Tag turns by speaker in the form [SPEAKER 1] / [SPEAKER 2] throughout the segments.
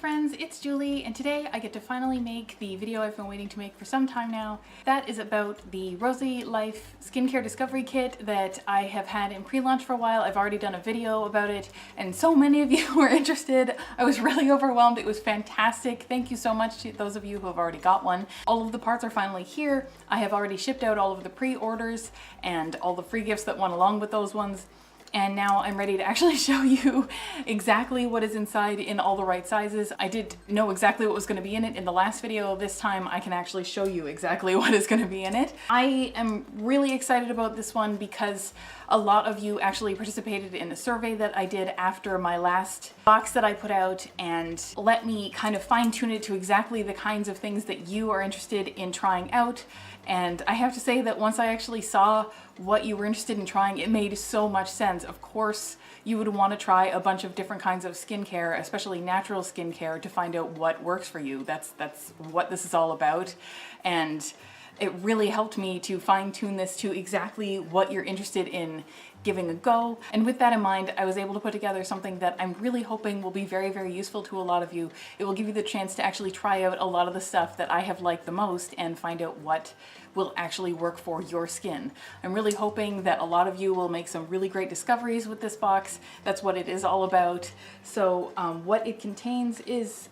[SPEAKER 1] friends, it's Julie, and today I get to finally make the video I've been waiting to make for some time now. That is about the Rosy Life Skincare Discovery Kit that I have had in pre-launch for a while. I've already done a video about it, and so many of you were interested. I was really overwhelmed. It was fantastic. Thank you so much to those of you who have already got one. All of the parts are finally here. I have already shipped out all of the pre-orders and all the free gifts that went along with those ones. And now I'm ready to actually show you exactly what is inside in all the right sizes. I did know exactly what was going to be in it in the last video. This time I can actually show you exactly what is going to be in it. I am really excited about this one because a lot of you actually participated in a survey that I did after my last box that I put out and let me kind of fine tune it to exactly the kinds of things that you are interested in trying out. And I have to say that once I actually saw what you were interested in trying, it made so much sense. Of course, you would want to try a bunch of different kinds of skincare, especially natural skincare, to find out what works for you. That's what this is all about. And it really helped me to fine-tune this to exactly what you're interested in giving a go. And with that in mind, I was able to put together something that I'm really hoping will be very, very useful to a lot of you. It will give you the chance to actually try out a lot of the stuff that I have liked the most and find out what will actually work for your skin. I'm really hoping that a lot of you will make some really great discoveries with this box. That's what it is all about. So what it contains is,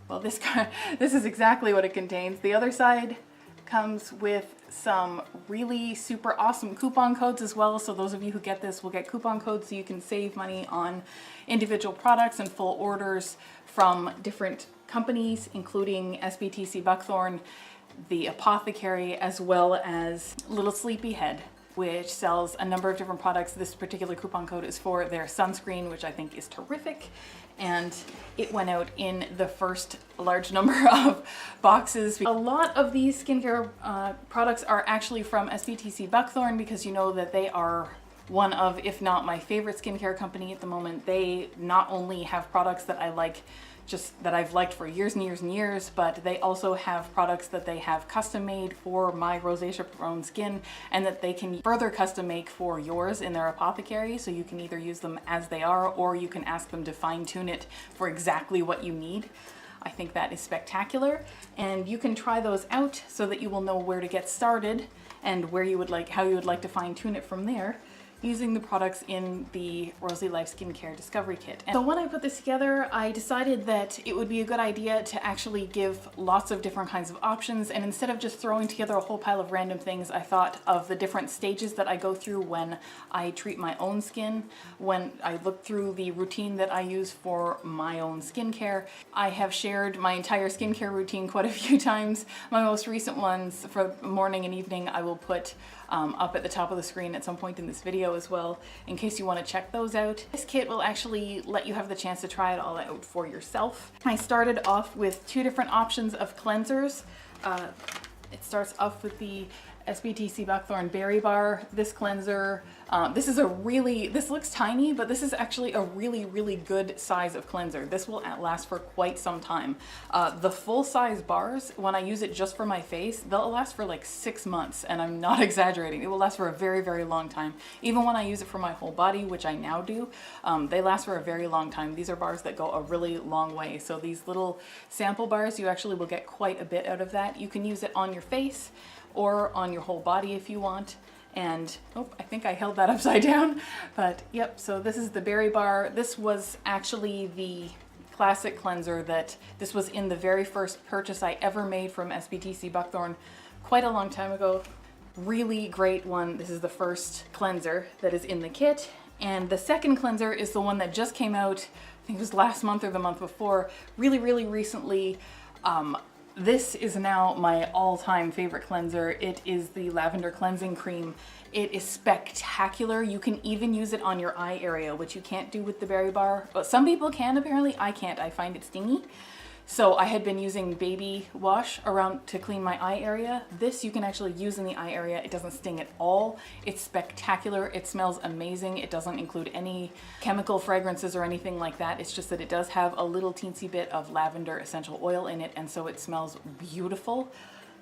[SPEAKER 1] well, this is exactly what it contains. The other side comes with some really super awesome coupon codes as well. So those of you who get this will get coupon codes so you can save money on individual products and full orders from different companies, including SBTC Buckthorn, the Apothecary, as well as Little Sleepyhead, which sells a number of different products. This particular coupon code is for their sunscreen, which I think is terrific. And it went out in the first large number of boxes. A lot of these skincare products are actually from SBTC Buckthorn because you know that they are one of, if not my favorite skincare company at the moment. They not only have products that I like, just that I've liked for years and years and years, but they also have products that they have custom made for my rosacea prone skin and that they can further custom make for yours in their apothecary. So you can either use them as they are or you can ask them to fine tune it for exactly what you need. I think that is spectacular, and you can try those out so that you will know where to get started and where you would like, how you would like to fine tune it from there, using the products in the Rosy Life Skincare Discovery Kit. And so when I put this together, I decided that it would be a good idea to actually give lots of different kinds of options, and instead of just throwing together a whole pile of random things, I thought of the different stages that I go through when I treat my own skin, when I look through the routine that I use for my own skincare. I have shared my entire skincare routine quite a few times. My most recent ones for morning and evening I will put up at the top of the screen at some point in this video as well, in case you want to check those out. This kit will actually let you have the chance to try it all out for yourself. I started off with two different options of cleansers. It starts off with the SBTC Buckthorn Berry Bar. This cleanser, this looks tiny, but this is actually a really, really good size of cleanser. This will last for quite some time. The full size bars, when I use it just for my face, they'll last for like 6 months, and I'm not exaggerating. It will last for a very, very long time. Even when I use it for my whole body, which I now do, they last for a very long time. These are bars that go a really long way. So these little sample bars, you actually will get quite a bit out of that. You can use it on your face or on your whole body if you want. And oh, I think I held that upside down, but yep. So this is the Berry Bar. This was actually the classic cleanser this was in the very first purchase I ever made from SBTC Buckthorn quite a long time ago. Really great one. This is the first cleanser that is in the kit. And the second cleanser is the one that just came out, I think it was last month or the month before, really, really recently. This is now my all-time favorite cleanser. It is the Lavender Cleansing Cream. It is spectacular. You can even use it on your eye area, which you can't do with the Berry Bar. But some people can, apparently. I can't. I find it stingy. So I had been using baby wash around to clean my eye area. This you can actually use in the eye area. It doesn't sting at all. It's spectacular. It smells amazing. It doesn't include any chemical fragrances or anything like that. It's just that it does have a little teensy bit of lavender essential oil in it, and so it smells beautiful.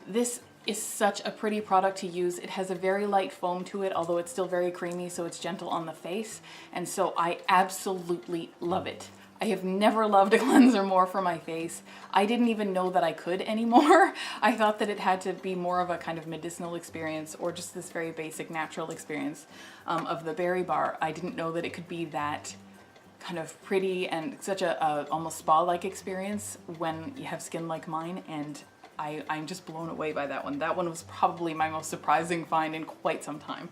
[SPEAKER 1] This is such a pretty product to use. It has a very light foam to it, although it's still very creamy, so it's gentle on the face. And so I absolutely love it. I have never loved a cleanser more for my face. I didn't even know that I could anymore. I thought that it had to be more of a kind of medicinal experience or just this very basic natural experience of the berry bar. I didn't know that it could be that kind of pretty and such a almost spa-like experience when you have skin like mine, and I'm just blown away by that one. That one was probably my most surprising find in quite some time.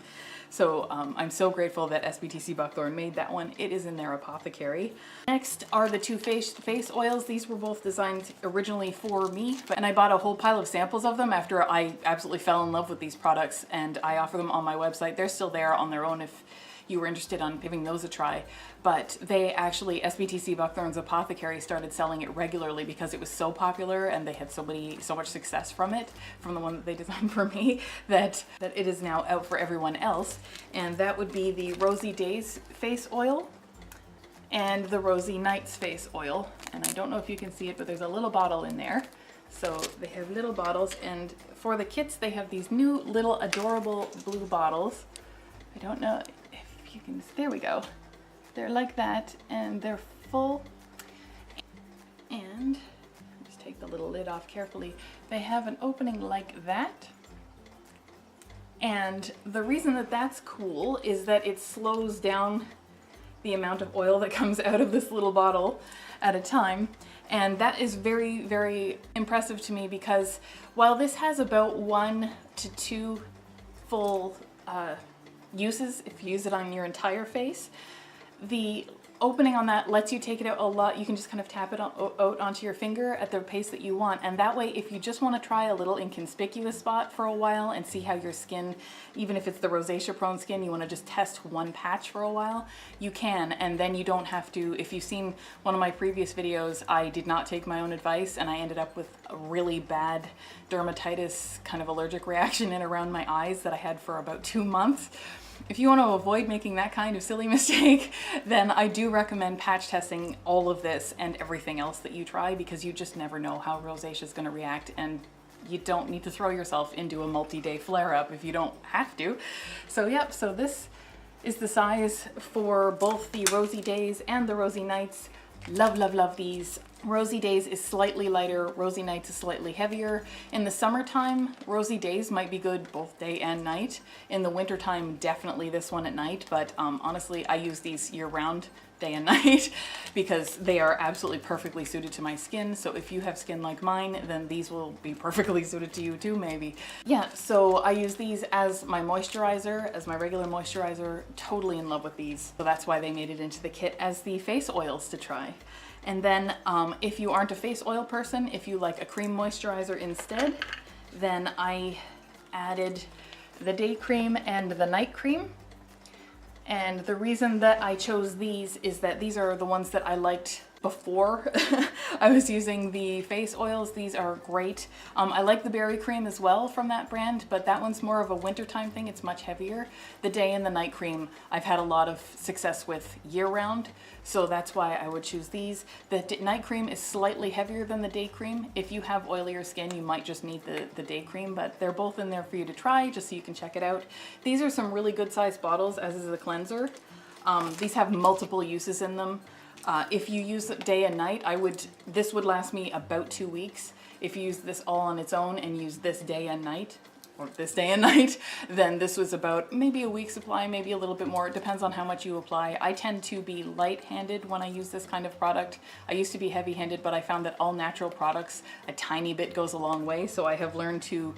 [SPEAKER 1] So I'm so grateful that SBTC Buckthorn made that one. It is in their apothecary. Next are the two face oils. These were both designed originally for me, and I bought a whole pile of samples of them after I absolutely fell in love with these products, and I offer them on my website. They're still there on their own if you were interested on giving those a try. But they actually, SBTC Buckthorn's apothecary started selling it regularly because it was so popular and they had so much success from it, from the one that they designed for me, that it is now out for everyone else. And that would be the Rosy Days face oil and the Rosy Nights face oil. And I don't know if you can see it, but there's a little bottle in there. So they have little bottles, and for the kits they have these new little adorable blue bottles. I don't know if you can, there we go. They're like that, and they're full. And just take the little lid off carefully. They have an opening like that. And the reason that that's cool is that it slows down the amount of oil that comes out of this little bottle at a time. And that is very, very impressive to me, because while this has about 1 to 2 full uses if you use it on your entire face, the opening on that lets you take it out a lot. You can just kind of tap it out onto your finger at the pace that you want, and that way if you just want to try a little inconspicuous spot for a while and see how your skin, even if it's the rosacea prone skin, you want to just test one patch for a while, you can. And then you don't have to, if you've seen one of my previous videos, I did not take my own advice and I ended up with a really bad dermatitis kind of allergic reaction in around my eyes that I had for about 2 months. If you want to avoid making that kind of silly mistake, then I do recommend patch testing all of this and everything else that you try, because you just never know how rosacea is going to react, and you don't need to throw yourself into a multi-day flare-up if you don't have to. So yep, so this is the size for both the Rosy Days and the Rosy Nights. Love, love, love these. Rosy Days is slightly lighter, Rosy Nights is slightly heavier. In the summertime, Rosy Days might be good both day and night. In the wintertime, definitely this one at night, but honestly, I use these year-round, day and night, because they are absolutely perfectly suited to my skin. So if you have skin like mine, then these will be perfectly suited to you too, maybe. Yeah, so I use these as my moisturizer, as my regular moisturizer. Totally in love with these. So that's why they made it into the kit as the face oils to try. And then if you aren't a face oil person, if you like a cream moisturizer instead, then I added the day cream and the night cream. And the reason that I chose these is that these are the ones that I liked before I was using the face oils. These are great. I like the berry cream as well from that brand, but that one's more of a wintertime thing. It's much heavier. The day and the night cream I've had a lot of success with year-round, so that's why I would choose these. The night cream is slightly heavier than the day cream. If you have oilier skin, you might just need the day cream, but they're both in there for you to try just so you can check it out. These are some really good sized bottles, as is the cleanser. These have multiple uses in them. If you use it day and night, this would last me about 2 weeks. If you use this all on its own and use this day and night, or this day and night, then this was about maybe a week's supply, maybe a little bit more. It depends on how much you apply. I tend to be light-handed when I use this kind of product. I used to be heavy-handed, but I found that all natural products, a tiny bit goes a long way. So I have learned to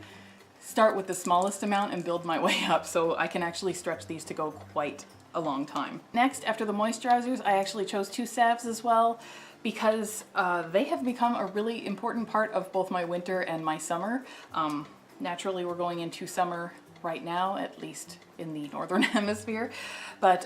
[SPEAKER 1] start with the smallest amount and build my way up. So I can actually stretch these to go quite a long time. Next, after the moisturizers, I actually chose 2 salves as well, because they have become a really important part of both my winter and my summer. Naturally, we're going into summer right now, at least in the northern hemisphere, but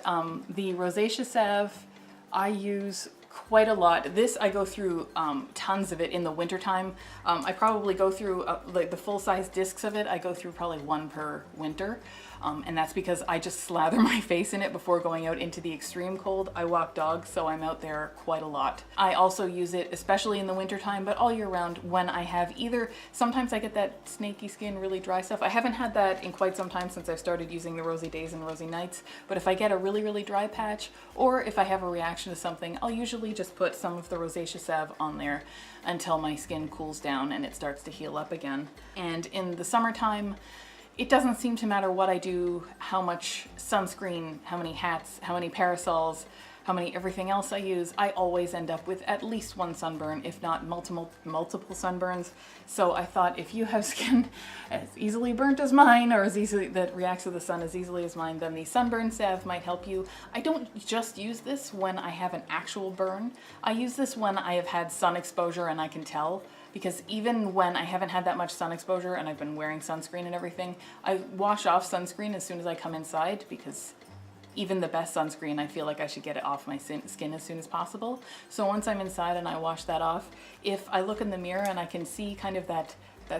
[SPEAKER 1] the Rosacea Salve I use quite a lot. This I go through tons of it in the wintertime. I probably go through like the full-size discs of it. I go through probably 1 per winter. And that's because I just slather my face in it before going out into the extreme cold. I walk dogs, so I'm out there quite a lot. I also use it especially in the wintertime, but all year round when I have either, sometimes I get that snaky skin, really dry stuff. I haven't had that in quite some time since I started using the Rosy Days and Rosy Nights, but if I get a really, really dry patch, or if I have a reaction to something, I'll usually just put some of the Rosacea Salve on there until my skin cools down and it starts to heal up again. And in the summertime, it doesn't seem to matter what I do, how much sunscreen, how many hats, how many parasols, how many everything else I use, I always end up with at least one sunburn, if not multiple sunburns. So I thought if you have skin as easily burnt as mine, or as easily that reacts to the sun as easily as mine, then the sunburn salve might help you. I don't just use this when I have an actual burn. I use this when I have had sun exposure and I can tell. Because even when I haven't had that much sun exposure and I've been wearing sunscreen and everything, I wash off sunscreen as soon as I come inside, because even the best sunscreen, I feel like I should get it off my skin as soon as possible. So once I'm inside and I wash that off, if I look in the mirror and I can see kind of that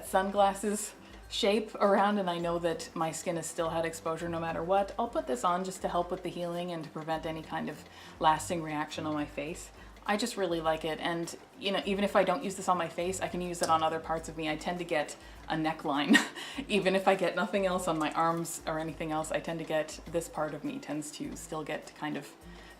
[SPEAKER 1] sunglasses shape around and I know that my skin has still had exposure no matter what, I'll put this on just to help with the healing and to prevent any kind of lasting reaction on my face. I just really like it, and you know, even if I don't use this on my face, I can use it on other parts of me. I tend to get a neckline. Even if I get nothing else on my arms or anything else, I tend to get, this part of me tends to still get kind of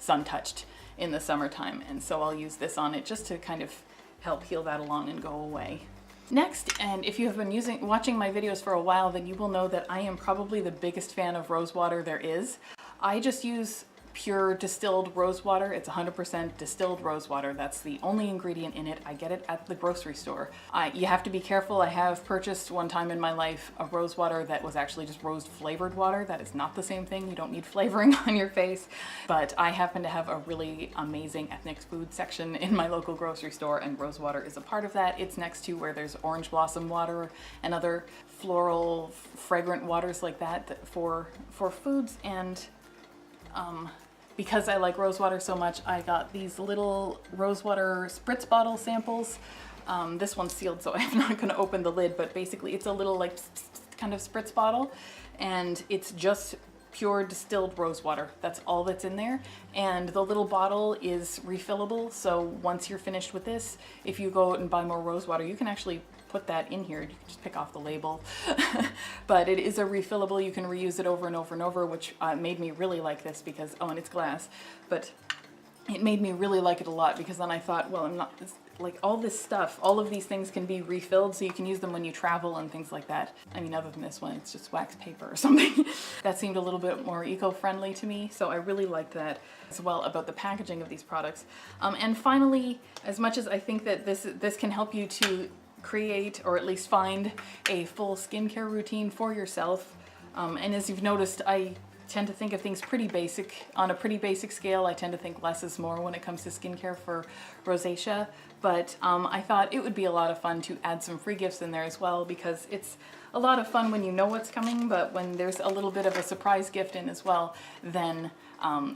[SPEAKER 1] sun-touched in the summertime, and so I'll use this on it just to kind of help heal that along and go away. Next, and if you have been watching my videos for a while, then you will know that I am probably the biggest fan of rose water there is. I just use pure distilled rose water. It's 100% distilled rose water. That's the only ingredient in it. I get it at the grocery store. You have to be careful. I have purchased one time in my life a rose water that was actually just rose flavored water. That is not the same thing. You don't need flavoring on your face. But I happen to have a really amazing ethnic food section in my local grocery store, and rose water is a part of that. It's next to where there's orange blossom water and other floral fragrant waters like that for foods. And because I like rose water so much, I got these little rose water Spritz bottle samples. This one's sealed, so I'm not going to open the lid, but basically it's a little like kind of Spritz bottle, and it's just pure distilled rose water. That's all that's in there. And the little bottle is refillable, so once you're finished with this, if you go out and buy more rose water, you can actually put that in here. You can just pick off the label. But it is a refillable. You can reuse it over and over and over, which made me really like this because, oh, and it's glass, but it made me really like it a lot, because then I thought, well, I'm not, like, all this stuff, all of these things can be refilled, so you can use them when you travel and things like that. I mean, other than this one, it's just wax paper or something. That seemed a little bit more eco-friendly to me, so I really liked that as well about the packaging of these products. And finally, as much as I think that this can help you to create, or at least find, a full skincare routine for yourself, and as you've noticed, I tend to think of things pretty basic, on a pretty basic scale. I tend to think less is more when it comes to skincare for rosacea, but I thought it would be a lot of fun to add some free gifts in there as well, because it's a lot of fun when you know what's coming, but when there's a little bit of a surprise gift in as well, then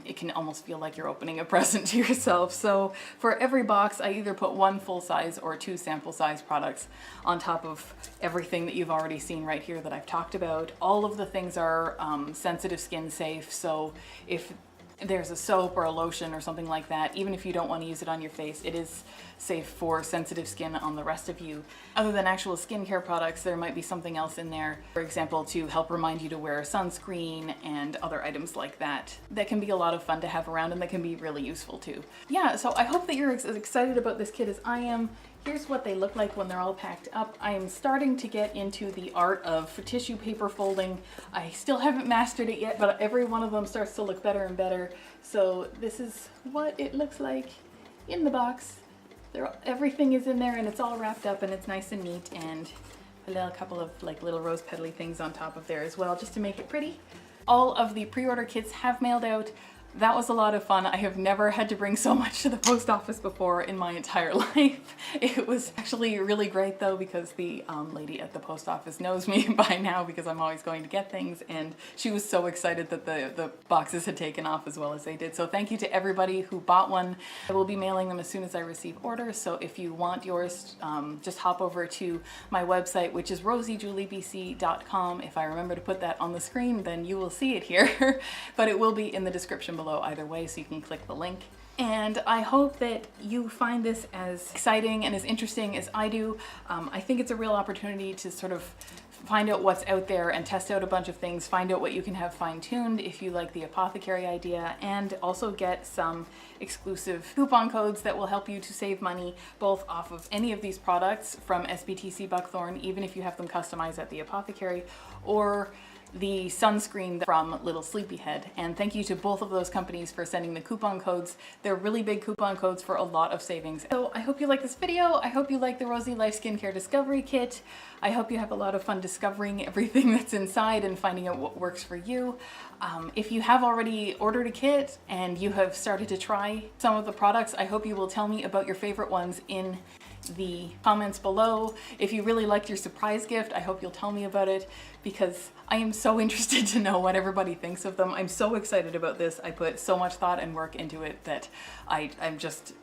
[SPEAKER 1] it can almost feel like you're opening a present to yourself. So for every box, I either put one full size or 2 sample size products on top of everything that you've already seen right here that I've talked about. All of the things are sensitive skin safe, so if there's a soap or a lotion or something like that, even if you don't want to use it on your face, it is safe for sensitive skin on the rest of you. Other than actual skincare products, there might be something else in there, for example, to help remind you to wear sunscreen and other items like that. That can be a lot of fun to have around, and that can be really useful too. Yeah, so I hope that you're as excited about this kit as I am. Here's what they look like when they're all packed up. I am starting to get into the art of tissue paper folding. I still haven't mastered it yet, but every one of them starts to look better and better. So this is what it looks like in the box. Everything is in there and it's all wrapped up and it's nice and neat, and a couple of like little rose petally things on top of there as well, just to make it pretty. All of the pre-order kits have mailed out that was a lot of fun. I have never had to bring so much to the post office before in my entire life. It was actually really great though, because the lady at the post office knows me by now because I'm always going to get things, and she was so excited that the boxes had taken off as well as they did. So thank you to everybody who bought one. I will be mailing them as soon as I receive orders, so if you want yours, just hop over to my website, which is rosyjuliebc.com. If I remember to put that on the screen, then you will see it here, but it will be in the description below either way, so you can click the link. And I hope that you find this as exciting and as interesting as I do. I think it's a real opportunity to sort of find out what's out there and test out a bunch of things, find out what you can have fine-tuned if you like the apothecary idea, and also get some exclusive coupon codes that will help you to save money both off of any of these products from SBTC Buckthorn, even if you have them customized at the apothecary, or the sunscreen from Little Sleepyhead. And thank you to both of those companies for sending the coupon codes. They're really big coupon codes for a lot of savings. So I hope you like this video. I hope you like the Rosy Life Skincare Discovery Kit. I hope you have a lot of fun discovering everything that's inside and finding out what works for you. If you have already ordered a kit and you have started to try some of the products, I hope you will tell me about your favorite ones in the comments below. If you really liked your surprise gift, I hope you'll tell me about it, because I am so interested to know what everybody thinks of them. I'm so excited about this. I put so much thought and work into it that I'm just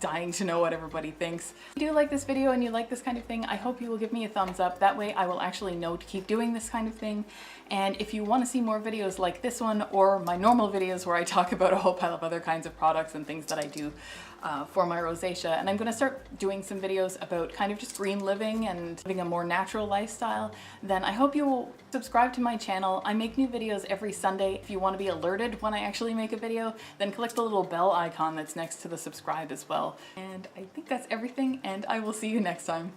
[SPEAKER 1] dying to know what everybody thinks. If you do like this video and you like this kind of thing, I hope you will give me a thumbs up. That way I will actually know to keep doing this kind of thing. And if you want to see more videos like this one, or my normal videos where I talk about a whole pile of other kinds of products and things that I do for my rosacea, and I'm going to start doing some videos about kind of just green living and living a more natural lifestyle, then I hope you will subscribe to my channel. I make new videos every Sunday. If you want to be alerted when I actually make a video, then click the little bell icon that's next to the subscribe as well. And I think that's everything, and I will see you next time.